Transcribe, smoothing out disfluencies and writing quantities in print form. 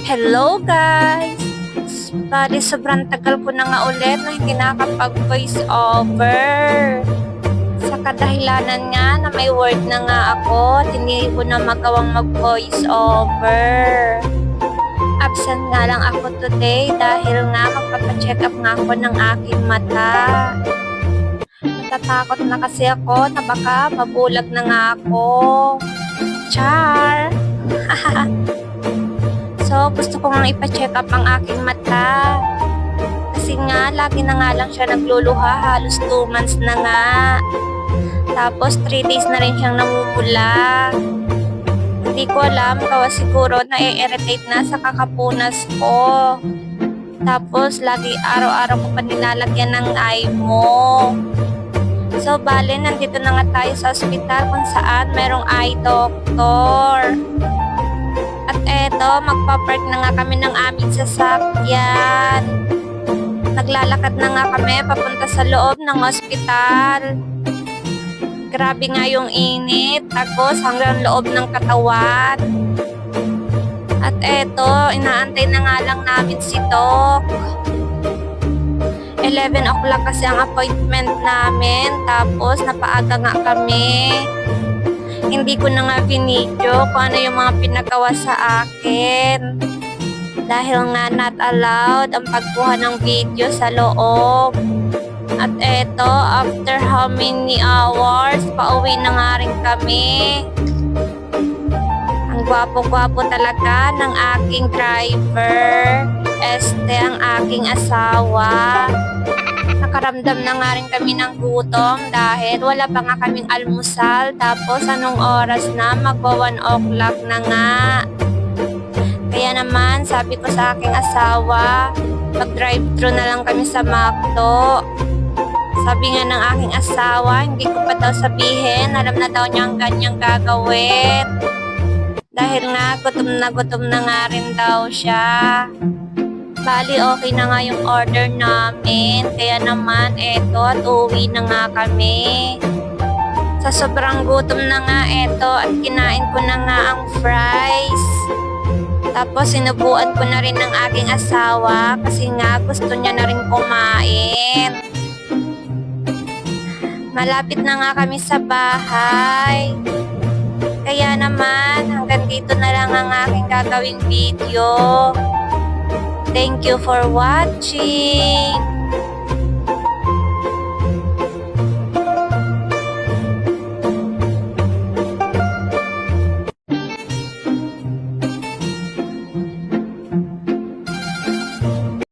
Hello guys! Bali, sobrang tagal ko na nga ulit na hindi nakapag-voice over. Sa kadahilanan nga na may work na nga ako at hindi ko na magawang mag-voice over. Absent nga lang ako today dahil nga magpapacheck up nga ako ng aking mata. Natatakot na kasi ako na baka mabulag na nga ako. Char! So, gusto ko nga ipa-check up ang aking mata. Kasi nga, lagi na nga lang siya nagluluha. Halos 2 months na nga. Tapos, 3 days na rin siyang namumula. Hindi ko alam, gawa siguro na-irritate na sa kakapunas ko. Tapos, lagi araw-araw ko pa nilalagyan ng eye mo. So, bale, nandito na nga tayo sa ospital kung saan merong eye doctor. At eto, magpapark na nga kami ng aming sasakyan. Naglalakad na nga kami papunta sa loob ng ospital. Grabe nga yung init, tagos hanggang loob ng katawan. At eto, inaantay na nga lang namin si Doc. 11 o'clock kasi ang appointment namin, tapos napaaga nga kami. Hindi ko na nga video kung ano yung mga pinagawa sa akin. Dahil nga not allowed ang pagkuha ng video sa loob. At eto, after how many hours, pauwi na nga rin kami. Ang gwapo-gwapo talaga ng aking driver. Este ang aking asawa. Nakaramdam na nga rin kami ng gutom dahil wala pa nga kaming almusal. Tapos anong oras na? Magwa 1 o'clock na nga. Kaya naman sabi ko sa aking asawa, mag-drive-thru na lang kami sa McDo. Sabi nga ng aking asawa, hindi ko pa daw sabihin. Alam na daw niya ang kanyang gagawin. Dahil nga gutom na nga rin daw siya. Bali, okay na nga yung order namin. Kaya naman, eto, at uwi na nga kami. Sa sobrang gutom na nga, eto, at kinain ko na nga ang fries. Tapos, sinubuan ko na rin ng aking asawa kasi nga gusto niya na rin kumain. Malapit na nga kami sa bahay. Kaya naman, hanggang dito na lang ang aking gagawing video. Thank you for watching.